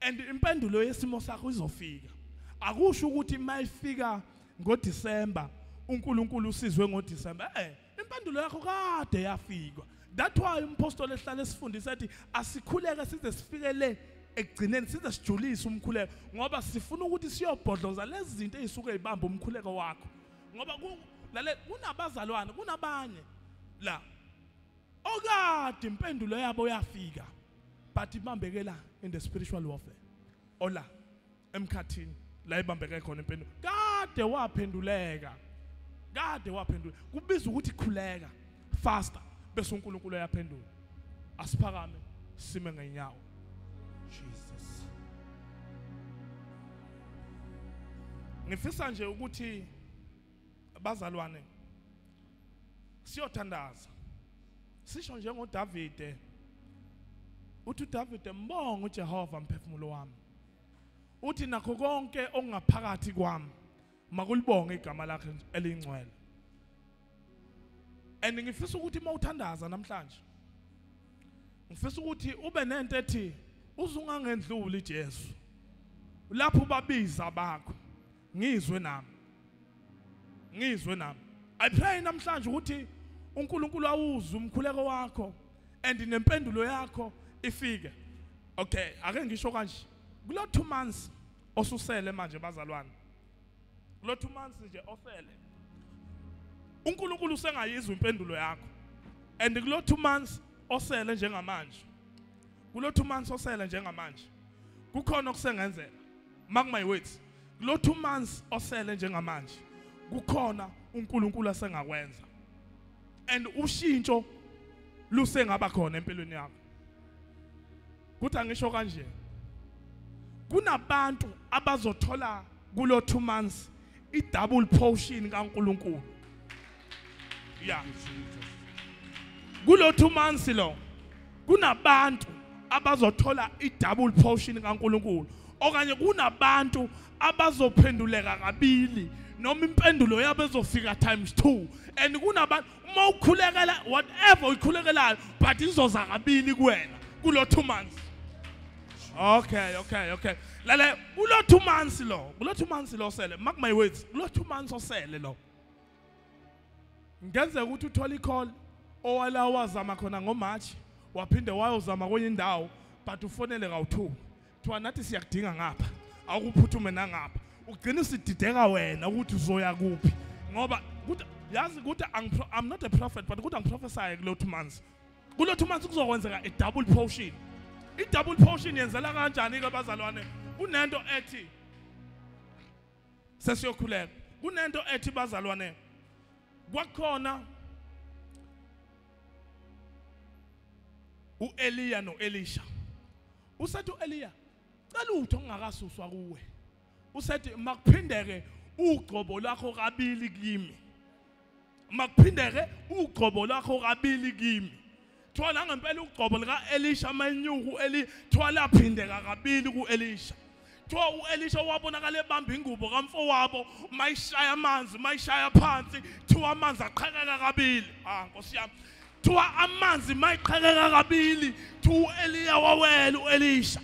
And impendulo yesimo sakho izofika. Akusho ukuthi mayifika ngoDisemba uNkulunkulu usizwe ngoDisemba. Impendulo yakho kade yafika. That's why umpostoli ehlala esifundisa ethi asikhuleke size sifikele ekugcineni size sijulise umkhuleko ngoba sifuna ukuthi siyobhodloza lezi zinto ezisuka ezibamba umkhuleko wakho. Ngoba lale kunabazalwane kunabanye la okade impendulo yabo yafika but ibambekela in the spiritual warfare. Ola emkhathini la ibambeke khona impendulo. Kade waphenduleka. Kade waphendula. Kubiza ukuthi khuleka faster bese uNkulunkulu uyaphendula. Asiphakame sime ngenyawo. Jesus. Ngifisa nje ukuthi abazalwane siyothandaza. Sisho njengoDavide. Uthi uDavide mbonga uJehova mphefumulo wami. Uthi nakho konke okungaphakathi kwami makulibonge igama lakhe elingcwele. And ngifisa ukuthi mawuthandaza namhlanje ngifisa ukuthi ube nento ethi uzungangendluli iJesu. Lapho babiza bakho ngizwe nami. Ngizwe nami. I pray namhlanje ukuthi uNkulunkulu awuzwe umkhuleko wakho and nempendulo yakho ifike. Okay, ake ngisho kanje. Kulo 2 months osusele manje bazalwane. Kulo 2 months nje osele. uNkulunkulu usengayizwa impendulo yakho. And kulo 2 months osele njengamanje. Kulo 2 months osele njengamanje. Kukhona okusengenzeka. Mark my words. Kulo 2 months osele njengamanje. Kukhona uNkulunkulu asengakwenza. And ushintsho lusengaba khona empilweni yakho. Kuthi angisho kanje. Kunabantu abazothola kulo 2 months i-double portion kaNkulunkulu. Yeah. Kulo 2 months lo kunabantu abazothola i-double portion kaNkulunkulu. Okanye kunabantu abazophenduleka kabili noma impendulo yabo ezofika ×2. And kunabantu uma ukhulekela whatever ukhulekelayo but izoza kabili kuwena kulo 2 months. Okay. Lale kulo 2 months lo sele. Mark my words. Kulo 2 months osele lo. Ngenzeka ukuthi uthola i-call owala wazama khona ngoMarch waphinde wayozama kwenye indawo but ufonele ka2. Thiwa nathi siyakudinga ngapha. Awukuphuthume nangapha. Ugcina usidideka wena ukuthi uzoya kuphi. Ngoba yazi ukuthi I'm not a prophet but ukuthi angiprophesy kulo 2 months. Kulo 2 months kuzokwenzeka a double portion. I-double portion yenzela kanjani ke bazalwane? Kunento ethi sesiyokhuleka. Kunento ethi bazalwane. Kwakhona uEliya noElisha. Usethi uEliya, cela utho ongakasuswa kuwe. Usethi makuphindeke ugcobo lakho kabili kimi. Makuphindeke ugcobo lakho kabili kimi. Thola ngempela ugcobo lika Elisha manyuku thola phindeka kabili kuElisha. Thola uElisha wabonakala ebamba ingubo kamfowabo mayishaya amanzi mayishaya phansi thola amanzi aqhekeka kabili. Nkosi yami. Thola amanzi mayiqhekeka kabili thola Eliya wawela uElisha.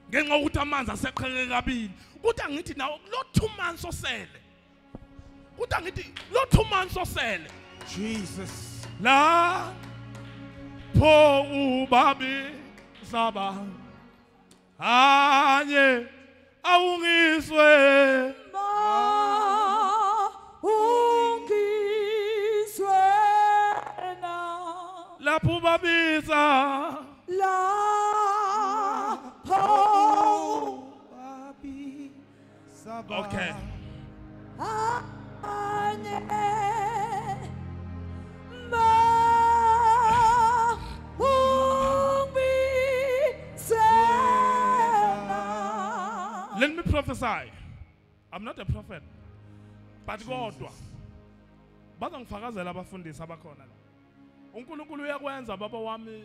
Ngenxa ukuthi amanzi aseqhekeka kabili. Kuthi angithi nawo lo 2 months osele. Kuthi angithi lo 2 months osele. Jesus. La po ubabi saba anye awungiswe ungizwe na lapho babisa lapho okay let me prophesy. I'm not a prophet. But kodwa bazangifakazela abafundisi abakhona la. uNkulunkulu uyakwenza baba wami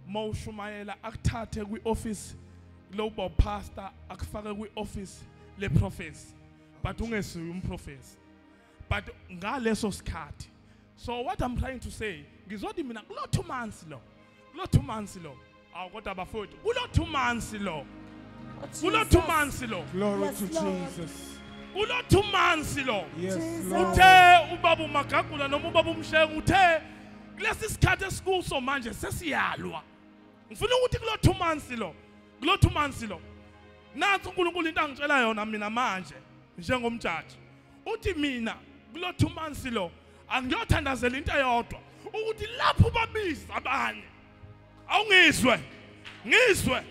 mawushumayela akuthathe kwioffice global pastor akufake kwioffice leprophets. But ungesiyo umprophets. But ngaleso sikhathi. So what I'm trying to say, ngizodi mina kulo 2 months lo. Kulo 2 months lo. Awukodwa bafowethu. Kulo 2 months lo. Kulo 2 months lo. Glory to Jesus. Kulo 2 months lo. Yes, Lord. Uthe ubaba uMagagula noma ubaba uMsheke uthe kulesi sikhathi esikuso manje sesiyalwa. Ngifuna ukuthi kulo 2 months lo. Kulo 2 months lo. Nathi uNkulunkulu into angitshela yona mina manje njengomjaji. Uthi mina kulo 2 months lo angiyothandazela into eyodwa ukuthi lapho babiza abanye awungizwe ngizwe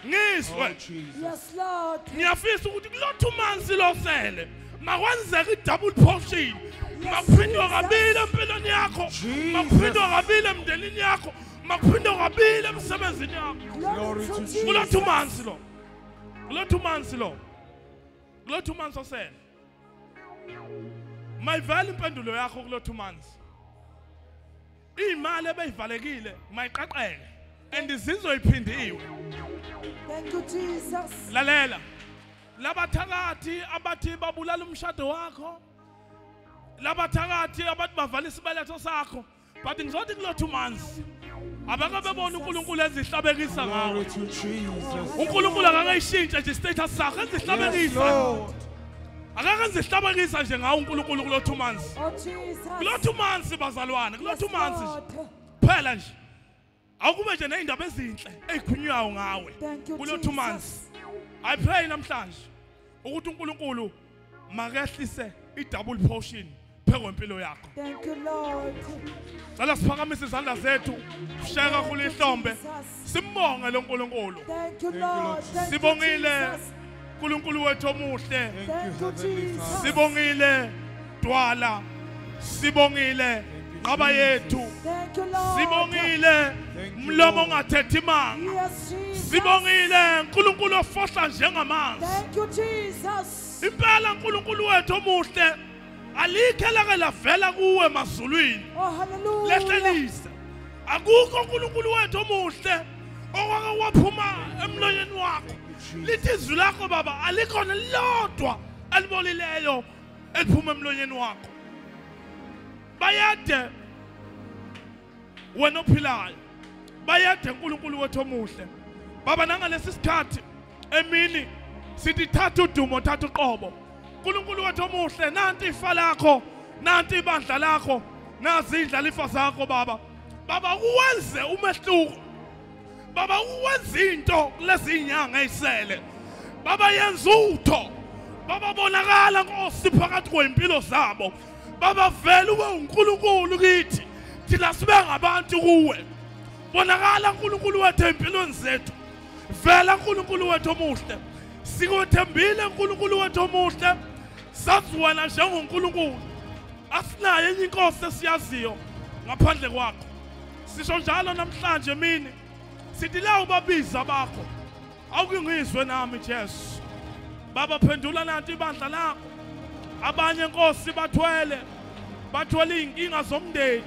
Yes, Lord. ngiyafisa ukuthi kulo 2 months lo sele makwenzeka i-double portion makuphindwa kabili empilweni yakho makuphindwa kabili emndenini yakho makuphindwa kabili emsebenzini yakho Glory to Jesus. kulo 2 months lo kulo 2 months lo kulo 2 months osele mayivela impendulo yakho kulo 2 months imali ebeyivalekile mayiqaqeke and izinzo iphindiwe. Thank you, Jesus. Lalela labathakathi abathi babulala umshado wakho labathakathi abathi bavala isibeletho sakho but ngizothi kulo 2 months abake bebona uNkulunkulu ezihlabekisa ngawe. Glory to Jesus. uNkulunkulu akakayishintshe nje status sakho Yes, ezihlabekisa Lord. akakenze ihlabekisa nje ngawo uNkulunkulu kulo 2 months Oh, Jesus. kulo 2 months bazalwane kulo 2 months nje Lord. phela nje Awukube nje neindaba ezinhle ezikhulunywayo ngawe. Thank you, Kulo 2 Jesus. months. I pray namhlanje ukuthi uNkulunkulu makehlise i-double portion pheko impilo yakho. Thank you, Lord. Cela siphakamise izandla zethu, shaya kakhulu ihlombe. Simbonge lo Nkulunkulu. Thank you, you, Lord. Lord. Thank you, Sibongile Jesus. uNkulunkulu wethu omuhle. Thank Thank you, you, Heavenly Jesus. Father. Sibongile Dwala. Sibongile Ngaba yethu. Thank you, Lord. Sibongile Thank you, mlomo Lord. ongathethi imanga. Yes, Jesus. Sibongile uNkulunkulu ofohla njengamanzi. Thank you, Jesus. Impela uNkulunkulu wethu omuhle alikhe lake lavela kuwe emazulwini. Oh, hallelujah. Lehlelise. Akukho uNkulunkulu wethu omuhle owake waphuma emlonyeni wakho. Lithi izwi lakho baba alikhona lodwa elibolileyo eliphuma emlonyeni wakho. Bayade wena ophilayo. Bayade uNkulunkulu wethu omuhle. Baba nangalesi sikhathi emini sithi thatha udumo thatha uqobo. uNkulunkulu wethu omuhle nanti ifa lakho, nanti ibandla lakho, nazi indlalifa zakho baba. Baba uwenze umehluko. Baba uwenze into kulezi inyanga ezisele. Baba yenza utho. Baba bonakala Nkosi phakathi kwempilo zabo. Baba vele ube uNkulunkulu kithi. Thina sibe ngabantu kuwe. Bonakala uNkulunkulu wethu empilweni zethu. Vela uNkulunkulu wethu omuhle. Sikuthembile uNkulunkulu wethu omuhle. Sazi wena njengoNkulunkulu. Asinayo enye inkosi esiyaziyo ngaphandle kwakho. Sisho njalo namhlanje mini. Sithi la ubabiza bakho. Awukungizwe nami Jesu. Baba phendula nanti ibandla lakho. Abanye Nkosi bathwele inkinga zomndeni.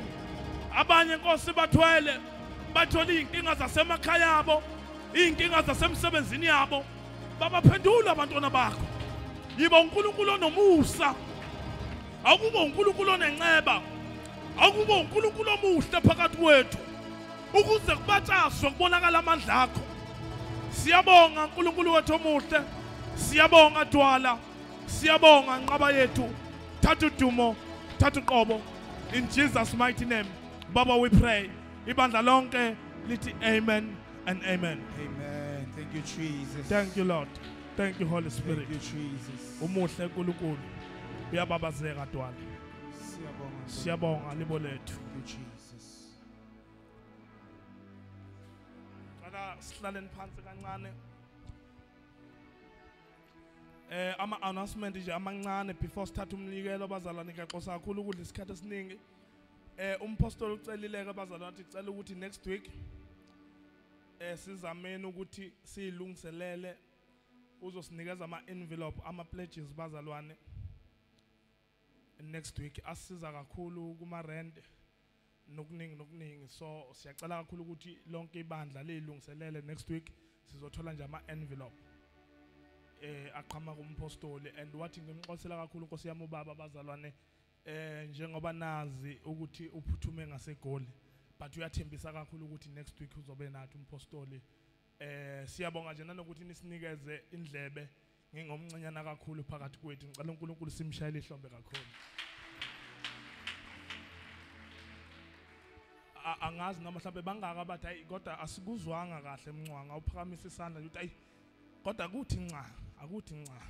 Abanye Nkosi bathwele inkinga zasemakhaya yabo, inkinga zasemsebenzini yabo. Baba phendula abantwana bakho. Yiba uNkulunkulu onomusa. Akube uNkulunkulu onenceba. Akube uNkulunkulu omuhle phakathi kwethu. Ukuze kubatshazwe kubonakala amandla akho. Siyabonga uNkulunkulu wethu omuhle. Siyabonga Dwala. Siyabonga Nqaba yethu. Thatha udumo, thatha uqobo. In Jesus' mighty name. Baba, we pray. Ibandla lonke lithi amen and amen. Amen. Thank you, Jesus. Thank you, Lord. Thank you, Holy Thank Spirit. you, Jesus. Umuhle uNkulunkulu. Uyababazeka Dwala. Siyabonga. Siyabonga libo lethu. Thank you, Jesus. Cela sihlaleni phansi kancane. Ama-announcement nje amancane before sithatha umnikelo bazalwane ngiyaxosa kakhulu ukudla isikhathi esiningi. Umpostoli ucelileke bazalwane athi cela ukuthi next week sizameni ukuthi silungiselele uzosinikeza ama-envelope ama-pledges bazalwane next week asiza kakhulu kuma-rent nokuningi so siyacela kakhulu ukuthi lonke ibandla lilungiselele next week sizothola nje ama-envelope aqhama kumpostoli and wathi ngimxosela kakhulu Nkosi yami ubaba bazalwane njengoba nazi ukuthi uphuthume ngaseGoli but uyathembisa kakhulu ukuthi next week uzobe nathi umpostoli siyabonga nje nanokuthi nisinikeze indlebe ngingomncinyana kakhulu phakathi kwethu ngicela uNkulunkulu simshayele ihlombe kakhulu angazi noma mhlawumbe bangaka bathi hayi kodwa asikuzwanga kahle Mncwango awuphakamisa isandla ukuthi hayi kodwa kuthi nca akuthi nca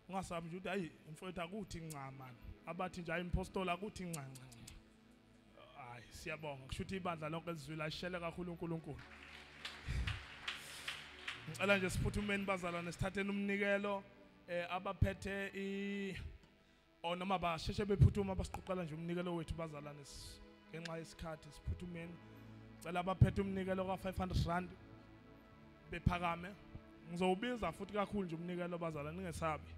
ungasabi nje ukuthi hayi mfowethu akuthi nca man abathi nje impostoli akuthi nca hayi siyabonga kusho ukuthi ibandla lonke lizwile ashele kakhulu uNkulunkulu ngicela nje siphuthumeni bazalwane sithatheni umnikelo abaphethe noma basheshe bephuthuma basiqoqela nje umnikelo wethu bazalwane ngenxa yesikhathi siphuthumeni cela abaphethe umnikelo ka500 bephakame ngizowubiza futhi kakhulu nje umnikelo bazalwane ningesabi